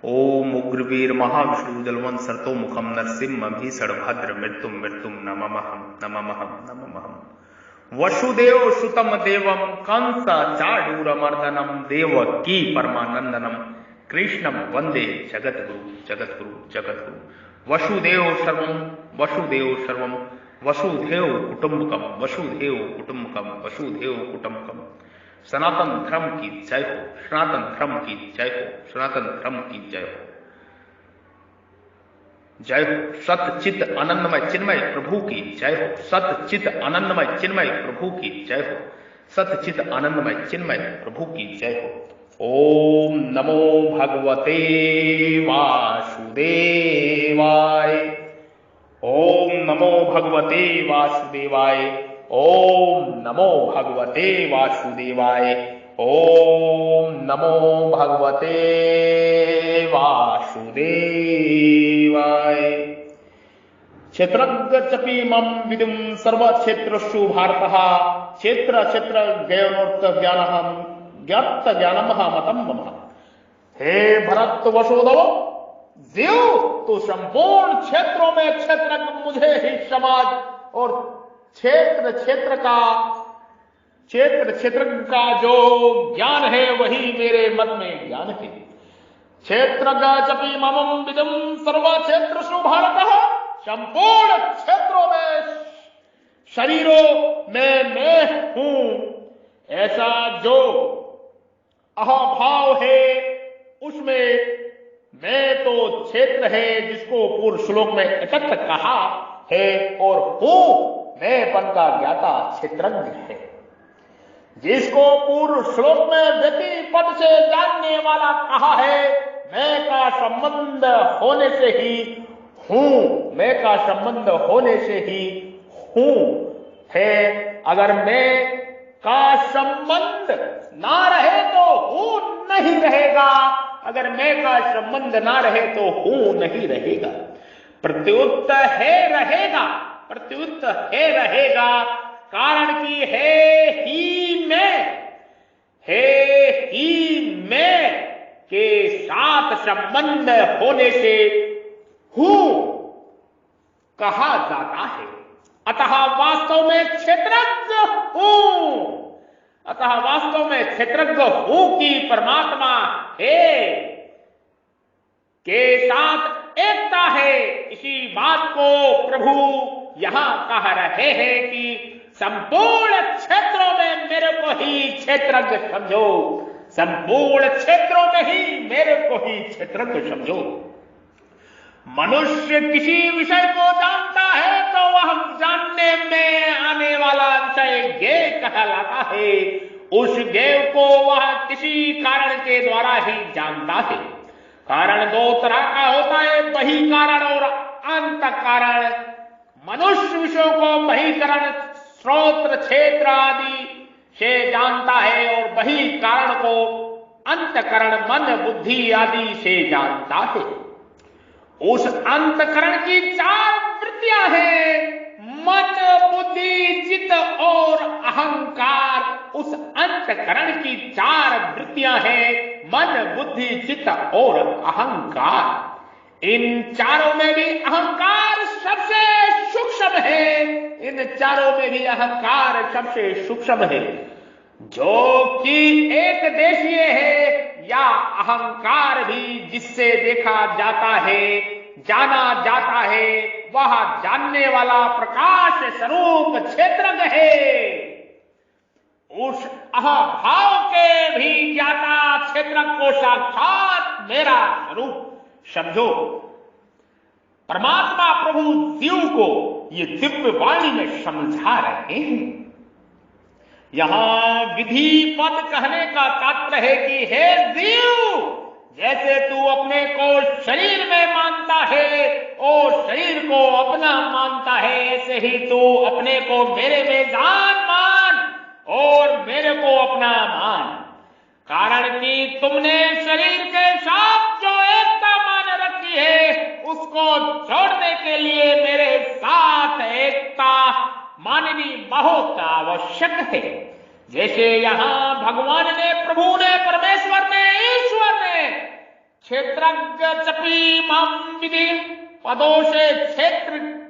ओम उग्रवीर महाविष्णु जलवंत सर्तो मुखम नरसिंह भीषणभद्र मृत्युम मृत्युम नममहम नममहम नममहम। वसुदेव सुतम देवम कंस चाडूरमर्दनम देवकी परमानंदनम कृष्णम वंदे जगद्गुरु जगद्गुरु जगद्गुरु। वसुदेव सर्वम वसुदेव सर्वम वसुधैव कुटुंबकम वसुधैव कुटुंबकम वसुधैव कुटुंबकम। सनातन धर्म की जय हो, सनातन धर्म की जय हो, सनातन धर्म की जय हो, जय हो। सतचित आनंदमय चिन्मय प्रभु की जय हो, सतचित आनंदमय चिन्मय प्रभु की जय हो, सतचित आनंदमय चिन्मय प्रभु की जय हो। ओम नमो भगवते वासुदेवाय, ओम नमो भगवते वासुदेवाय, ओम नमो भगवते वासुदेवाय, ओम नमो भगवते वासुदेवाय। क्षेत्रज्ञ चपीमं विदुं सर्वक्षेत्रस्सु भारतः क्षेत्र क्षेत्र ज्ञानोक्त ज्ञानहं ज्ञात ज्ञानमः मतम मम। हे भरत वसुदेव जीव, तो संपूर्ण क्षेत्रों में क्षेत्रज्ञ मुझे ही समाज और क्षेत्र क्षेत्र का जो ज्ञान है वही मेरे मन में ज्ञान है। क्षेत्रज्ञ चपी मम विदुं सर्व क्षेत्रस्सु भारतः, संपूर्ण क्षेत्रों में शरीरों में मैं हूं, ऐसा जो अहभाव है उसमें मैं तो क्षेत्र है जिसको पूर्व श्लोक में एकत्र कहा है, और हूं मैं पन का ज्ञाता क्षेत्रज्ञ है। जिसको पूर्व श्लोक में व्यक्ति पद से जानने वाला कहा है, मैं का संबंध होने से ही हूं, मैं का संबंध होने से ही हूं है। अगर मैं का संबंध ना रहे तो हूं नहीं रहेगा, अगर मैं का संबंध ना रहे तो हूं नहीं रहेगा। प्रत्युत है रहेगा, प्रत्युत है रहेगा, कारण कि है ही मैं के साथ संबंध होने से हूं कहा जाता है। अतः वास्तव में क्षेत्रज्ञ हूं, अतः वास्तव में क्षेत्रज्ञ हूं कि परमात्मा है के साथ एकता है। इसी बात को प्रभु यहां कह रहे हैं कि संपूर्ण क्षेत्रों में मेरे को ही क्षेत्रज्ञ समझो, संपूर्ण क्षेत्रों में ही मेरे को ही क्षेत्रज्ञ समझो। मनुष्य किसी विषय को जानता है तो वह जानने में आने वाला विषय ज्ञेय कहलाता है। उस ज्ञेय को वह किसी कारण के द्वारा ही जानता है। कारण दो तरह का होता है, बहिःकारण और अंत कारण। मनुष्य विषयों को बहिःकरण श्रोत्र क्षेत्र आदि से जानता है और बहिःकारण को अंतकरण मन बुद्धि आदि से जानता है। उस अंतकरण की चार वृत्तियां हैं, मन बुद्धि चित्त और अहंकार। उस अंतकरण की चार वृत्तियां हैं, मन बुद्धि चित्त और अहंकार। इन चारों में भी अहंकार सबसे सूक्ष्म है, इन चारों में भी अहंकार सबसे सूक्ष्म है। जो कि एक देशीय है या अहंकार भी जिससे देखा जाता है जाना जाता है, वह जानने वाला प्रकाश स्वरूप क्षेत्रज्ञ है। उस अहभाव के भी ज्ञाता क्षेत्रज्ञ को साक्षात मेरा स्वरूप समझो। परमात्मा प्रभु जीव को ये दिव्य वाणी में समझा रहे हैं। यहां विधि पद कहने का तात्पर्य है कि हे जीव, जैसे तू अपने को शरीर में मानता है और शरीर को अपना मानता है, ऐसे ही तू अपने को मेरे में जान मान और मेरे को अपना मान। कारण कि तुमने शरीर के साथ जो एकता मान रखी है उसको छोड़ने के लिए मेरे साथ एकता माननी बहुत आवश्यक है। जैसे यहां भगवान ने, प्रभु ने, परमेश्वर ने, ईश्वर ने क्षेत्रज्ञ चपी मम विधि पदों से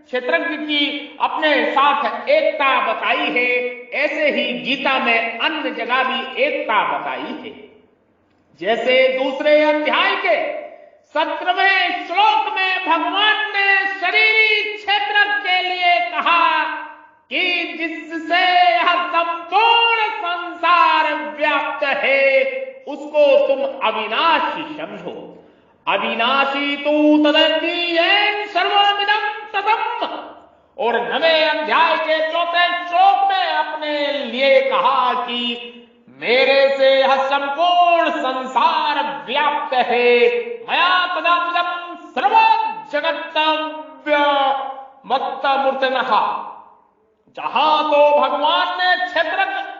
क्षेत्रज्ञ की अपने साथ एकता बताई है, ऐसे ही गीता में अन्य जगह भी एकता बताई है। जैसे दूसरे अध्याय के 17वें श्लोक में भगवान ने शरीरी क्षेत्र के लिए कहा कि जिससे यह संपूर्ण संसार व्याप्त है उसको तुम अविनाशी समझो। अविनाशी तू तदन्ति येन सर्वमिदं ततम्। और 9वें अध्याय के 4 श्लोक में अपने लिए कहा कि मेरे से यह संपूर्ण संसार व्याप्त है। मया तदात्मजं सर्व जगत्तं मत्तमूर्तनः। जहां तो भगवान ने क्षेत्र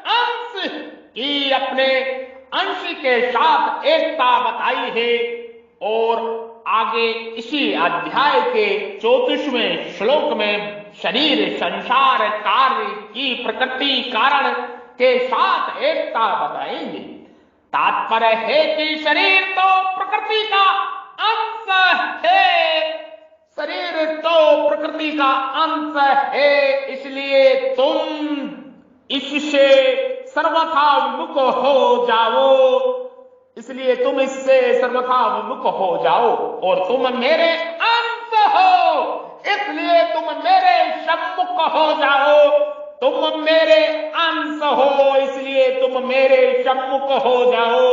अंश की अपने अंश के साथ एकता बताई है, और आगे इसी अध्याय के 34वें श्लोक में शरीर संसार कार्य की प्रकृति कारण के साथ एकता बताएंगे। तात्पर्य है कि शरीर तो प्रकृति का अंश है, शरीर तो प्रकृति का अंश है, इसलिए तुम इससे सर्वथा विमुख हो जाओ, इसलिए तुम इससे सर्वथा विमुख हो जाओ। और तुम मेरे अंश हो, इसलिए तुम मेरे सम्मुख हो जाओ। तुम मेरे अंश हो, इसलिए तुम मेरे सम्मुख हो जाओ।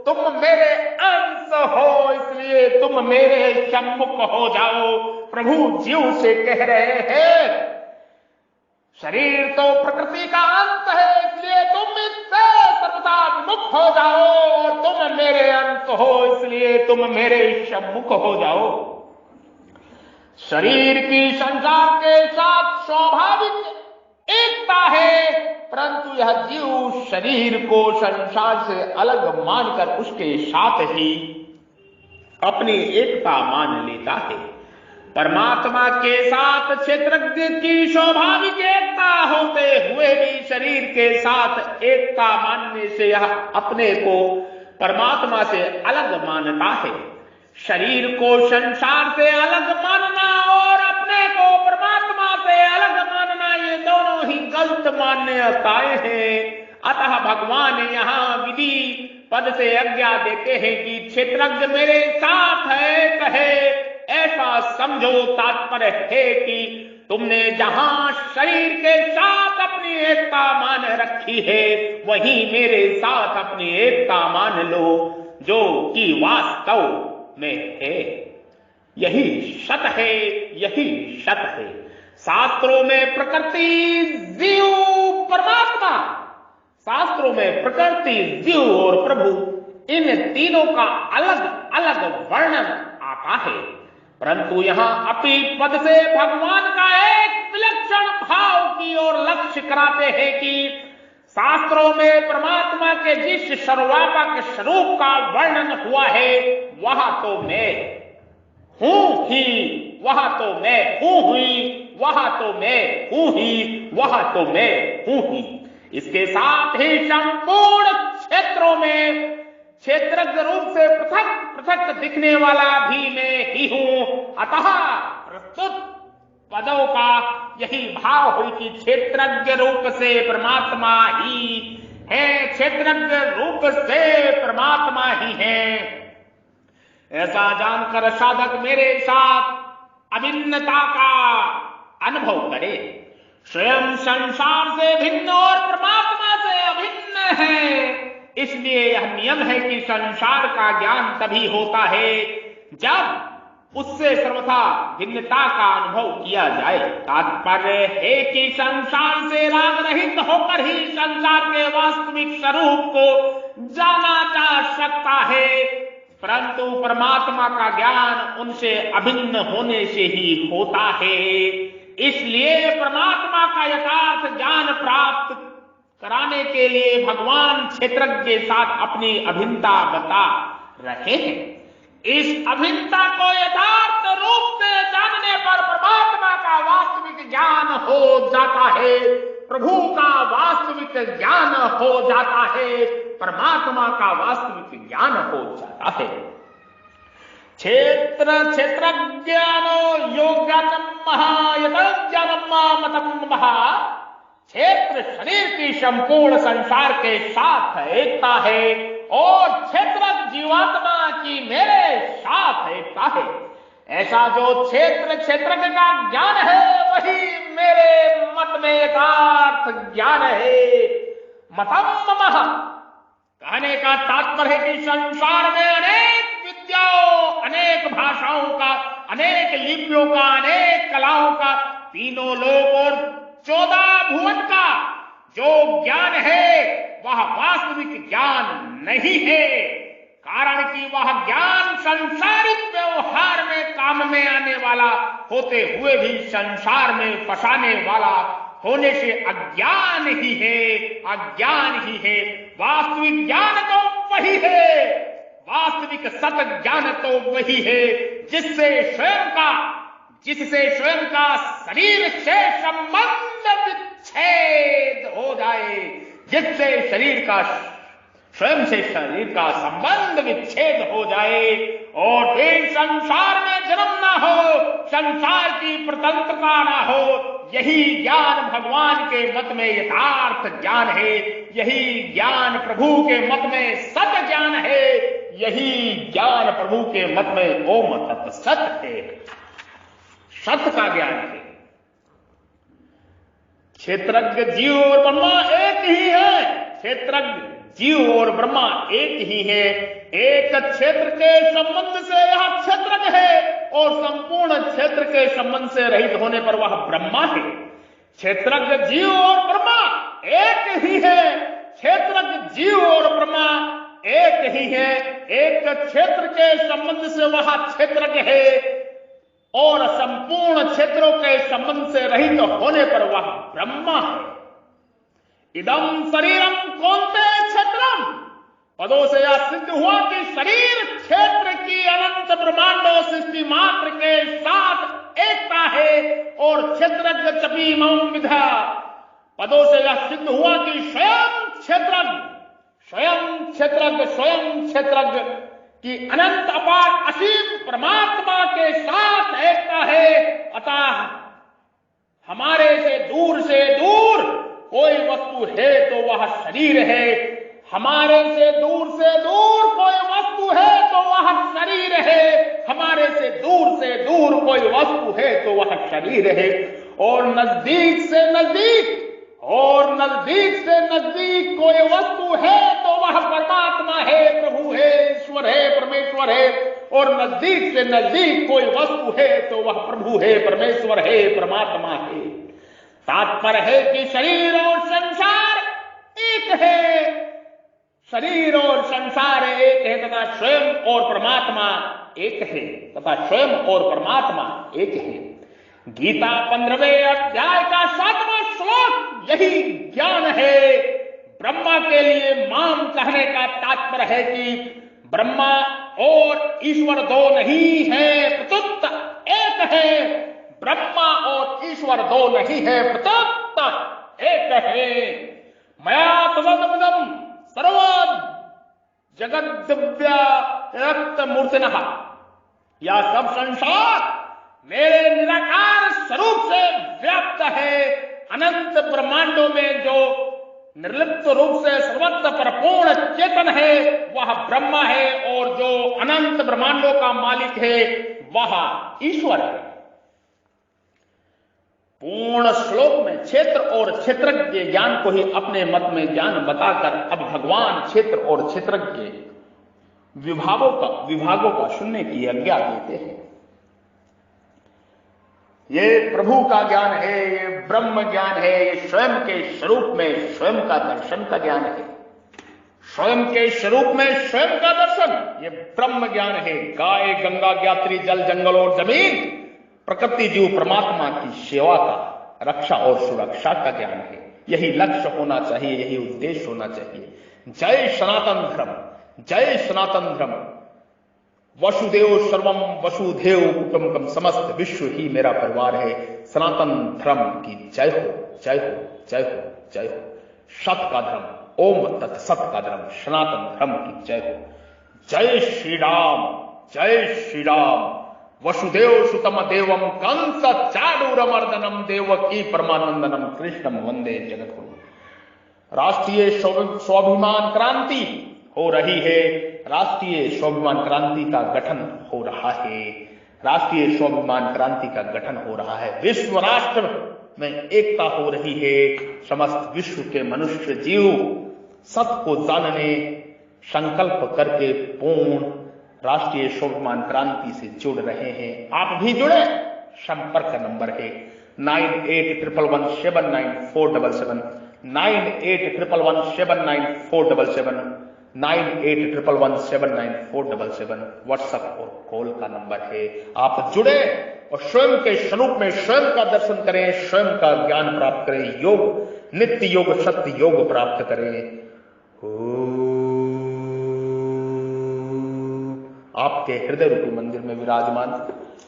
तुम मेरे अंश हो, इसलिए तुम मेरे सम्मुख हो जाओ। प्रभु जीव से कह रहे हैं शरीर तो प्रकृति का अंत है, इसलिए तुम इससे सर्वथा विमुख हो जाओ, और तुम मेरे अंश हो, इसलिए तुम मेरे सम्मुख हो जाओ। शरीर की संसार के साथ स्वाभाविक एकता है, परंतु यह जीव शरीर को संसार से अलग मानकर उसके साथ ही अपनी एकता मान लेता है। परमात्मा के साथ क्षेत्रज्ञ की स्वाभाविक एकता होते हुए भी शरीर के साथ एकता मानने से यह अपने को परमात्मा से अलग मानता है। शरीर को संसार से अलग मानना और अपने को परमात्मा से अलग मानना, ये दोनों ही गलत मान्यताएं हैं। अतः भगवान यहाँ विधि पद से आज्ञा देते हैं कि क्षेत्रज्ञ मेरे साथ है कहे ऐसा समझो। तात्पर्य है कि तुमने जहां शरीर के साथ अपनी एकता मान रखी है, वहीं मेरे साथ अपनी एकता मान लो, जो कि वास्तव में है। यही सत है, यही सत है। शास्त्रों में प्रकृति, जीव, परमात्मा, शास्त्रों में प्रकृति, जीव और प्रभु, इन तीनों का अलग अलग वर्णन आता है, परंतु यहाँ अपी पद से भगवान का एक विलक्षण भाव की ओर लक्ष्य कराते हैं कि शास्त्रों में परमात्मा के जिस सर्वात्मक स्वरूप का वर्णन हुआ है, वह तो मैं हूं ही, वह तो मैं हूं ही, वह तो मैं हूं ही, वह तो मैं हूं ही। इसके साथ ही संपूर्ण क्षेत्रों में क्षेत्रज्ञ रूप से पृथक पृथक दिखने वाला भी मैं ही हूं। अतः प्रस्तुत पदों का यही भाव हुई कि क्षेत्रज्ञ रूप से परमात्मा ही है, क्षेत्रज्ञ रूप से परमात्मा ही है। ऐसा जानकर साधक मेरे साथ अभिन्नता का अनुभव करे। स्वयं संसार से भिन्न और परमात्मा से अभिन्न है, इसलिए यह नियम है कि संसार का ज्ञान तभी होता है जब उससे सर्वथा भिन्नता का अनुभव किया जाए। तात्पर्य है कि संसार से राग रहित होकर ही संसार के वास्तविक स्वरूप को जाना जा सकता है, परंतु परमात्मा का ज्ञान उनसे अभिन्न होने से ही होता है। इसलिए परमात्मा का यथार्थ ज्ञान प्राप्त कराने के लिए भगवान क्षेत्रज्ञ के साथ अपनी अभिन्नता बता रहे हैं। इस अभिन्नता को यथार्थ रूप से जानने पर परमात्मा का वास्तविक ज्ञान हो जाता है। प्रभु का वास्तविक ज्ञान हो जाता है, परमात्मा का वास्तविक ज्ञान हो जाता है। क्षेत्र क्षेत्रज्ञानो योग्यानम महायतज्ञानम मतम महा। क्षेत्र शरीर की संपूर्ण संसार के साथ एकता है और क्षेत्र जीवात्मा की मेरे साथ एकता है। ऐसा जो क्षेत्र क्षेत्रज्ञ का ज्ञान है वही मेरे मत में यथार्थ ज्ञान है। मतम मम कहने का तात्पर्य है कि संसार में अनेक विद्याओं, अनेक भाषाओं का, अनेक लिपियों का, अनेक कलाओं का, तीनों लोक और 14 भुवन का जो ज्ञान है वह वास्तविक ज्ञान नहीं है। कारण कि वह ज्ञान संसारिक व्यवहार में काम में आने वाला होते हुए भी संसार में फंसाने वाला होने से अज्ञान ही है, अज्ञान ही है। वास्तविक ज्ञान तो वही है, वास्तविक सत ज्ञान तो वही है जिससे स्वयं का शरीर से संबंध विच्छेद हो जाए, जिससे स्वयं से शरीर का संबंध विच्छेद हो जाए और फिर संसार में जन्म ना हो, संसार की प्रतंत्रता ना हो। यही ज्ञान भगवान के मत में यथार्थ ज्ञान है, यही ज्ञान प्रभु के मत में सत ज्ञान है, यही ज्ञान प्रभु के मत में ओम तत् सत है, सत्य का ज्ञान है। क्षेत्रज्ञ जीव और ब्रह्मा एक ही है, क्षेत्रज्ञ जीव और ब्रह्मा एक ही है। एक क्षेत्र के संबंध से यह क्षेत्रज्ञ है और संपूर्ण क्षेत्र के संबंध से रहित होने पर वह ब्रह्मा है। क्षेत्रज्ञ जीव और ब्रह्मा एक ही है, क्षेत्रज्ञ जीव और ब्रह्मा एक ही है। एक क्षेत्र के संबंध से वह क्षेत्रज्ञ है और संपूर्ण क्षेत्रों के संबंध से रहित होने पर वह ब्रह्मा है। इदम शरीरम कौन्ते क्षेत्रम पदों से यह सिद्ध हुआ कि शरीर क्षेत्र की अनंत ब्रह्मांडों सृष्टि मात्र के साथ एकता है और क्षेत्रज्ञ चपी मम विधा। पदों से यह सिद्ध हुआ कि स्वयं क्षेत्रज्ञ की अनंत अपार असीम परमात्मा के साथ एकता है। अतः हमारे से दूर कोई वस्तु है तो वह शरीर है, हमारे से दूर कोई वस्तु है तो वह शरीर है, हमारे से दूर कोई वस्तु है तो वह शरीर है। और नजदीक से नजदीक कोई वस्तु है तो वह परमात्मा है, प्रभु है, ईश्वर है, परमेश्वर है। और नजदीक से नजदीक कोई वस्तु है तो वह प्रभु है, परमेश्वर है, परमात्मा है। तात्पर्य है कि शरीर और संसार एक है, शरीर और संसार एक है तथा स्वयं और परमात्मा एक है, तथा स्वयं और परमात्मा एक है। गीता 15वें अध्याय का 7वां श्लोक यही ज्ञान है। ब्रह्मा के लिए माम कहने का तात्पर्य है कि ब्रह्मा और ईश्वर दो नहीं है, प्रत्युत एक है। ब्रह्मा और ईश्वर दो नहीं है, प्रत्युत एक है। मया तदमिदं सर्व जगद्दिव्या रक्त मूर्तिनः, यह सब संसार मेरे निराकार स्वरूप से व्याप्त है। अनंत ब्रह्मांडों में जो निर्लिप्त रूप से सर्वत्र परिपूर्ण चेतन है वह ब्रह्मा है और जो अनंत ब्रह्मांडों का मालिक है वह ईश्वर है। पूर्ण श्लोक में क्षेत्र और क्षेत्रज्ञ ज्ञान को ही अपने मत में ज्ञान बताकर अब भगवान क्षेत्र और क्षेत्रज्ञ विभागों का सुनने की आज्ञा देते हैं। ये प्रभु का ज्ञान है, ये ब्रह्म ज्ञान है, ये स्वयं के स्वरूप में स्वयं का दर्शन का ज्ञान है। स्वयं के स्वरूप में स्वयं का दर्शन ये ब्रह्म ज्ञान है। गाय, गंगा, ज्ञात्री, जल, जंगल और जमीन, प्रकृति, जीव, परमात्मा की सेवा का, रक्षा और सुरक्षा का ज्ञान है। यही लक्ष्य होना चाहिए, यही उद्देश्य होना चाहिए। जय सनातन धर्म, जय सनातन धर्म। वसुदेव सर्वम वसुधैव कुटुंबकम, समस्त विश्व ही मेरा परिवार है। सनातन धर्म की जय हो, जय हो। जय हो, जय हो। सत का धर्म, ओम तत्सत का धर्म, सनातन धर्म की जय हो। जय श्री राम, जय श्री राम। वसुदेव सुतम देवम कंस चाणूरमर्दनम देवकी परमानंदनम कृष्णम वंदे जगद्गुरु। राष्ट्रीय स्वाभिमान क्रांति हो रही है, राष्ट्रीय स्वाभिमान क्रांति का गठन हो रहा है, राष्ट्रीय स्वाभिमान क्रांति का गठन हो रहा है। विश्व राष्ट्र में एकता हो रही है। समस्त विश्व के मनुष्य जीव सत्य को जानने संकल्प करके पूर्ण राष्ट्रीय स्वाभिमान क्रांति से जुड़ रहे हैं। आप भी जुड़े। संपर्क नंबर है 9811179477, 9811179477, 9811179477 व्हाट्सएप और कॉल का नंबर है। आप जुड़े और स्वयं के स्वरूप में स्वयं का दर्शन करें, स्वयं का ज्ञान प्राप्त करें, योग, नित्य योग, सत्य योग प्राप्त करें। आपके हृदय रूपी मंदिर में विराजमान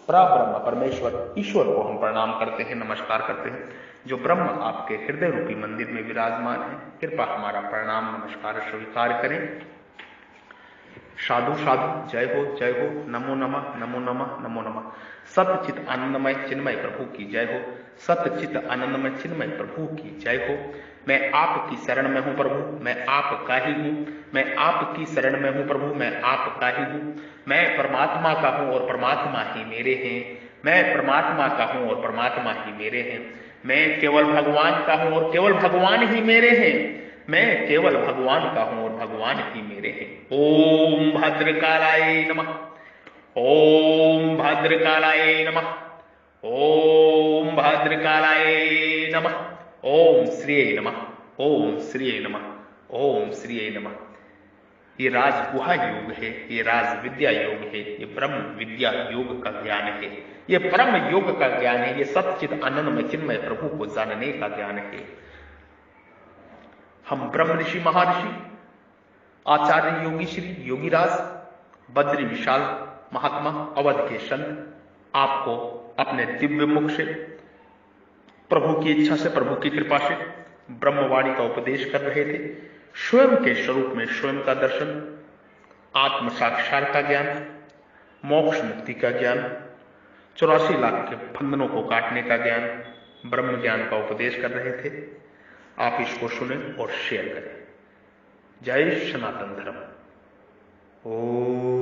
परब्रह्म परमेश्वर ईश्वर को हम प्रणाम करते हैं, नमस्कार करते हैं। जो ब्रह्म आपके हृदय रूपी मंदिर में विराजमान है, कृपा हमारा प्रणाम नमस्कार स्वीकार करें। साधु साधु, जय हो, जय हो। नमो नमः, नमो नमः, नमो नमः। सत्यचित आनंदमय चिन्मय प्रभु की जय हो। सत्यचित आनंदमय चिन्मय प्रभु की जय हो। मैं आपकी शरण में हूं प्रभु, मैं आपका ही हूं। मैं आपकी शरण में हूं प्रभु, मैं आपका ही हूं। मैं परमात्मा का हूं और परमात्मा ही मेरे हैं। मैं परमात्मा का हूं और परमात्मा ही मेरे हैं। मैं केवल भगवान का हूं और केवल भगवान ही मेरे हैं। मैं केवल भगवान का हूं और भगवान ही मेरे हैं। ओम भद्रकालाय नमः, ओम भद्रकालाय नमः, ओम भद्रकालाय नमः, ओम श्री नमः, ओम श्री नमः, ओम श्री नमः। ये राज गुहा योग है, ये राज विद्या योग है, ये ब्रह्म विद्या योग का ज्ञान है, ये परम योग का ज्ञान है, ये सच्चित आनंदमय चिन्मय प्रभु को जानने का ज्ञान है। हम ब्रह्म ऋषि महर्षि आचार्य योगी श्री योगीराज बद्री विशाल महात्मा अवध के संत आपको अपने दिव्य मुख से प्रभु की इच्छा से, प्रभु की कृपा से ब्रह्मवाणी का उपदेश कर रहे थे। स्वयं के स्वरूप में स्वयं का दर्शन, आत्म साक्षात का ज्ञान, मोक्ष मुक्ति का ज्ञान, 84 लाख के बंधनों को काटने का ज्ञान, ब्रह्म ज्ञान का उपदेश कर रहे थे। आप इसको सुने और शेयर करें। जय सनातन धर्म। ओम।